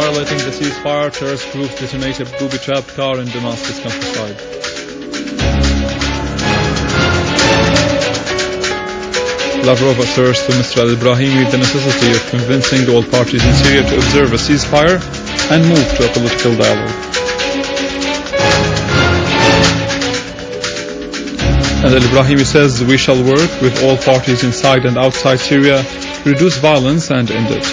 violating the ceasefire, terrorist groups detonated a booby-trapped car in Damascus countryside. Lavrov assures to Mr. al-Ibrahimi the necessity of convincing all parties in Syria to observe a ceasefire and move to a political dialogue. And al-Ibrahimi says, "We shall work with all parties inside and outside Syria to reduce violence and end it."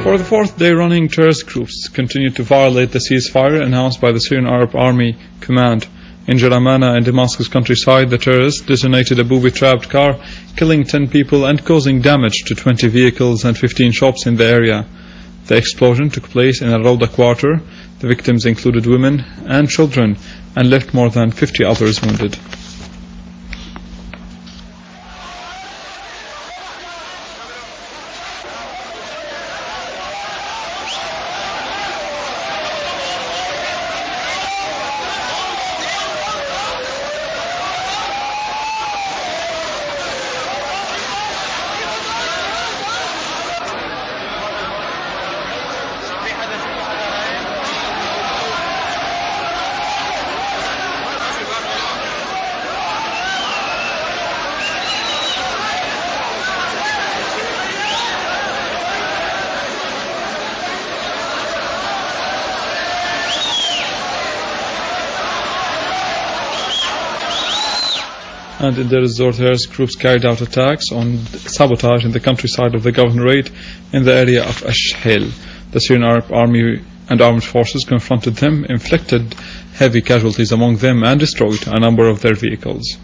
For the fourth day running, terrorist groups continue to violate the ceasefire announced by the Syrian Arab Army Command. In Jaramana and Damascus countryside, the terrorists detonated a booby-trapped car, killing 10 people and causing damage to 20 vehicles and 15 shops in the area. The explosion took place in a Rawda quarter. The victims included women and children and left more than 50 others wounded. And in Deir ez-Zor, terrorist groups carried out attacks on sabotage in the countryside of the governorate in the area of Ash-Hil. The Syrian Arab Army and armed forces confronted them, inflicted heavy casualties among them, and destroyed a number of their vehicles.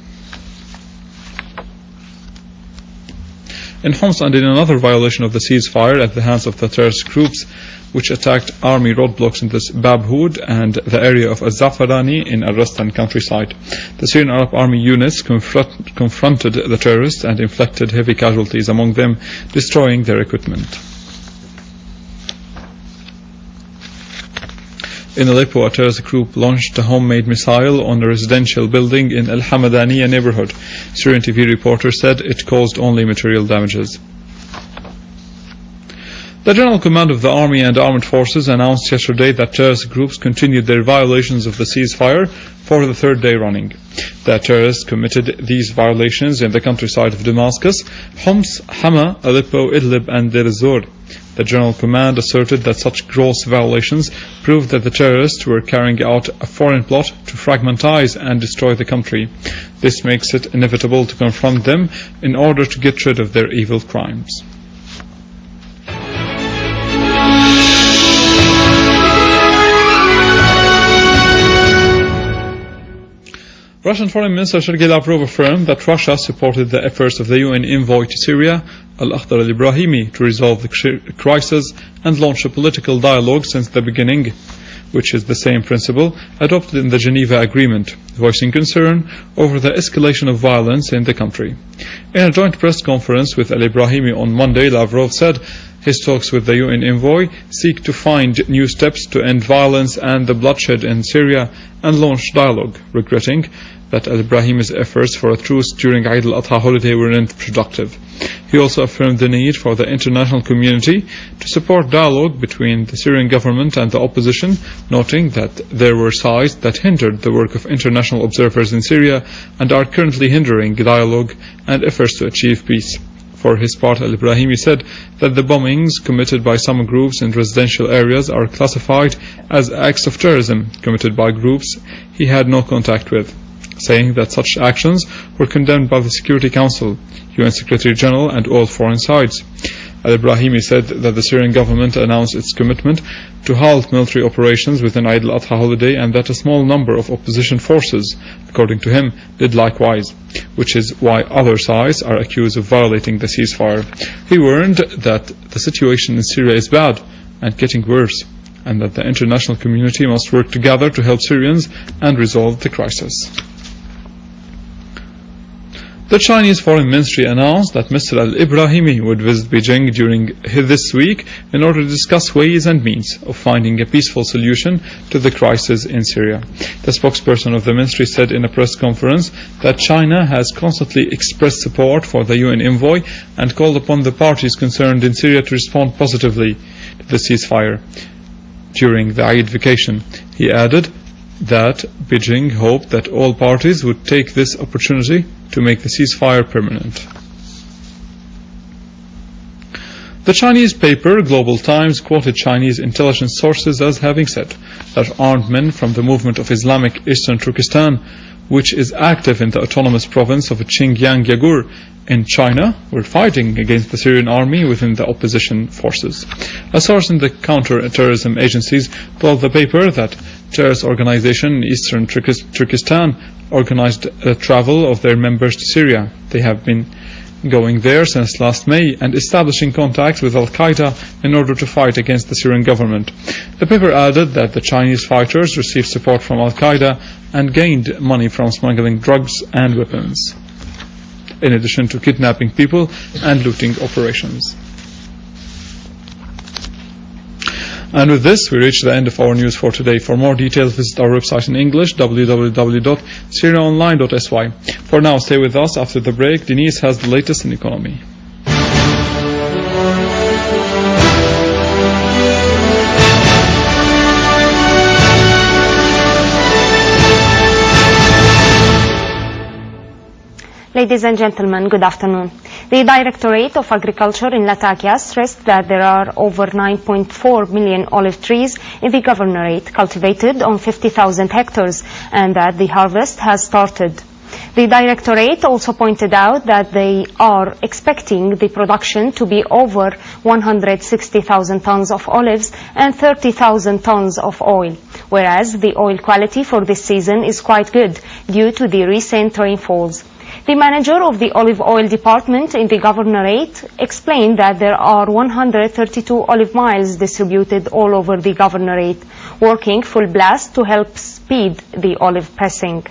In Homs, and in another violation of the ceasefire at the hands of the terrorist groups, which attacked army roadblocks in the Babhud and the area of Az-Zafarani in Al-Rastan countryside. The Syrian Arab Army units confronted the terrorists and inflicted heavy casualties among them, destroying their equipment. In Aleppo, a terrorist group launched a homemade missile on a residential building in Al-Hamadaniya neighborhood. Syrian TV reporter said it caused only material damages. The General Command of the Army and Armed Forces announced yesterday that terrorist groups continued their violations of the ceasefire for the third day running. The terrorists committed these violations in the countryside of Damascus, Homs, Hama, Aleppo, Idlib and Deir ez-Zor. The General Command asserted that such gross violations proved that the terrorists were carrying out a foreign plot to fragmentize and destroy the country. This makes it inevitable to confront them in order to get rid of their evil crimes. Russian Foreign Minister Sergei Lavrov affirmed that Russia supported the efforts of the UN envoy to Syria, Al-Akhdar al-Ibrahimi, to resolve the crisis and launch a political dialogue since the beginning, which is the same principle adopted in the Geneva Agreement, voicing concern over the escalation of violence in the country. In a joint press conference with al-Ibrahimi on Monday, Lavrov said his talks with the UN envoy seek to find new steps to end violence and the bloodshed in Syria and launch dialogue, regretting that al-Ibrahimi's efforts for a truce during Eid al-Adha holiday weren't productive. He also affirmed the need for the international community to support dialogue between the Syrian government and the opposition, noting that there were sides that hindered the work of international observers in Syria and are currently hindering dialogue and efforts to achieve peace. For his part, al-Ibrahimi said that the bombings committed by some groups in residential areas are classified as acts of terrorism committed by groups he had no contact with, saying that such actions were condemned by the Security Council, UN Secretary General and all foreign sides. Al-Ibrahimi said that the Syrian government announced its commitment to halt military operations within Eid al-Adha holiday and that a small number of opposition forces, according to him, did likewise, which is why other sides are accused of violating the ceasefire. He warned that the situation in Syria is bad and getting worse, and that the international community must work together to help Syrians and resolve the crisis. The Chinese Foreign Ministry announced that Mr. al-Ibrahimi would visit Beijing during this week in order to discuss ways and means of finding a peaceful solution to the crisis in Syria. The spokesperson of the ministry said in a press conference that China has constantly expressed support for the UN envoy and called upon the parties concerned in Syria to respond positively to the ceasefire during the Eid vacation. He added that Beijing hoped that all parties would take this opportunity to make the ceasefire permanent. The Chinese paper Global Times quoted Chinese intelligence sources as having said that armed men from the movement of Islamic Eastern Turkestan, which is active in the autonomous province of Xinjiang Uyghur in China, were fighting against the Syrian army within the opposition forces. A source in the counter-terrorism agencies told the paper that terrorist organization in Eastern Turkestan organized the travel of their members to Syria. They have been going there since last May and establishing contacts with Al-Qaeda in order to fight against the Syrian government. The paper added that the Chinese fighters received support from Al-Qaeda and gained money from smuggling drugs and weapons, in addition to kidnapping people and looting operations. And with this, we reach the end of our news for today. For more details, visit our website in English, www.syriaonline.sy. For now, stay with us. After the break, Denise has the latest in economy. Ladies and gentlemen, good afternoon. The Directorate of Agriculture in Latakia stressed that there are over 9.4 million olive trees in the governorate cultivated on 50,000 hectares and that the harvest has started. The Directorate also pointed out that they are expecting the production to be over 160,000 tons of olives and 30,000 tons of oil, whereas the oil quality for this season is quite good due to the recent rainfalls. The manager of the olive oil department in the governorate explained that there are 132 olive miles distributed all over the governorate, working full blast to help speed the olive pressing.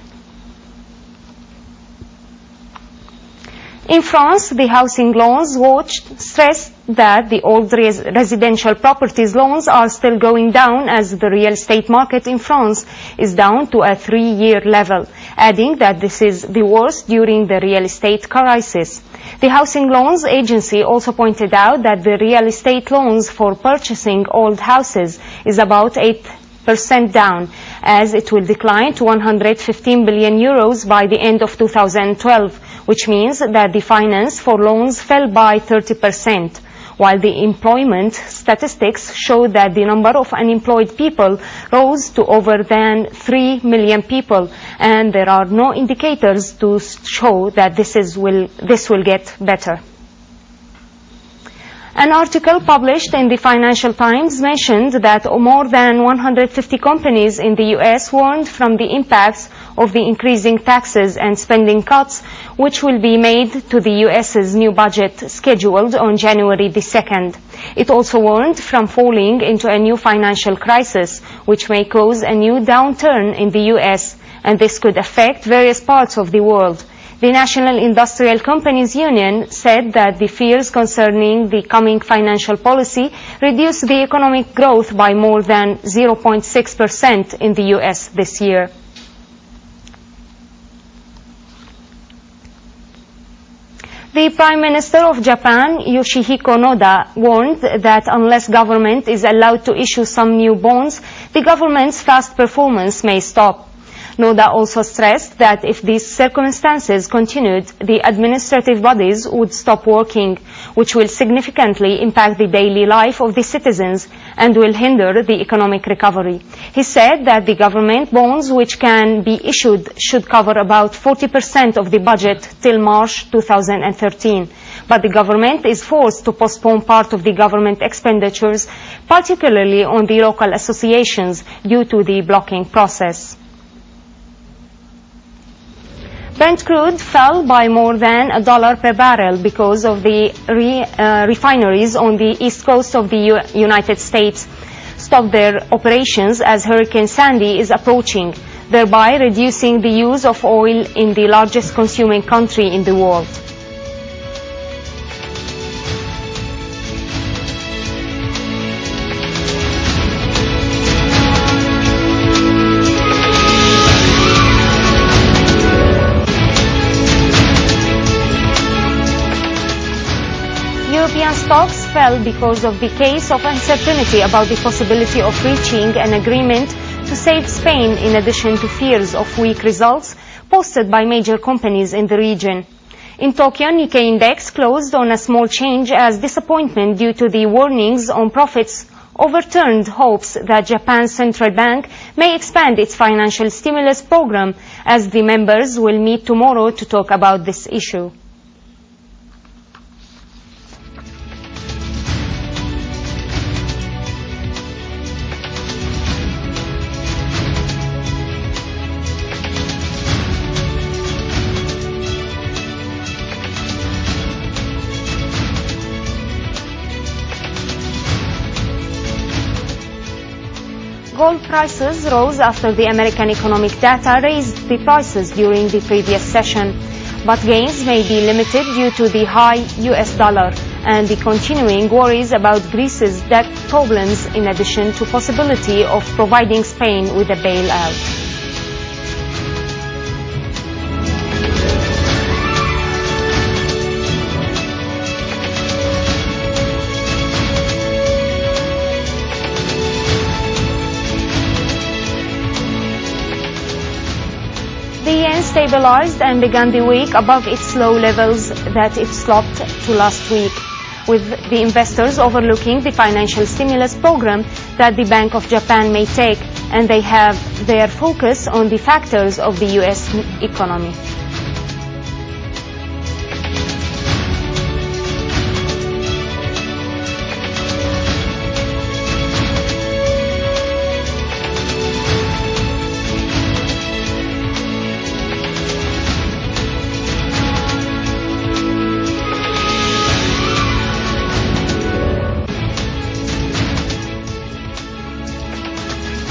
In France, the Housing Loans Watch stressed that the old residential properties loans are still going down as the real estate market in France is down to a 3-year level, adding that this is the worst during the real estate crisis. The Housing Loans Agency also pointed out that the real estate loans for purchasing old houses is about 8% down, as it will decline to 115 billion euros by the end of 2012, which means that the finance for loans fell by 30%, while the employment statistics show that the number of unemployed people rose to over than 3 million people, and there are no indicators to show that this will get better. An article published in the Financial Times mentioned that more than 150 companies in the U.S. warned from the impacts of the increasing taxes and spending cuts which will be made to the U.S.'s new budget scheduled on January the 2nd. It also warned from falling into a new financial crisis which may cause a new downturn in the U.S., and this could affect various parts of the world. The National Industrial Companies Union said that the fears concerning the coming financial policy reduced the economic growth by more than 0.6% in the U.S. this year. The Prime Minister of Japan, Yoshihiko Noda, warned that unless government is allowed to issue some new bonds, the government's fast performance may stop. Noda also stressed that if these circumstances continued, the administrative bodies would stop working, which will significantly impact the daily life of the citizens and will hinder the economic recovery. He said that the government bonds which can be issued should cover about 40% of the budget till March 2013. But the government is forced to postpone part of the government expenditures, particularly on the local associations, due to the blocking process. Brent crude fell by more than $1 per barrel because of the refineries on the east coast of the United States stopped their operations as Hurricane Sandy is approaching. thereby reducing the use of oil in the largest consuming country in the world. European stocks fell because of the case of uncertainty about the possibility of reaching an agreement to save Spain, in addition to fears of weak results posted by major companies in the region. In Tokyo, Nikkei index closed on a small change as disappointment due to the warnings on profits overturned hopes that Japan's central bank may expand its financial stimulus program, as the members will meet tomorrow to talk about this issue. Gold prices rose after the American economic data raised the prices during the previous session, but gains may be limited due to the high US dollar and the continuing worries about Greece's debt problems, in addition to possibility of providing Spain with a bailout. The yen stabilized and began the week above its low levels that it slopped to last week, with the investors overlooking the financial stimulus program that the Bank of Japan may take, and they have their focus on the factors of the US economy.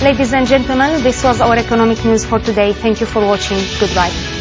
Ladies and gentlemen, this was our economic news for today. Thank you for watching. Goodbye.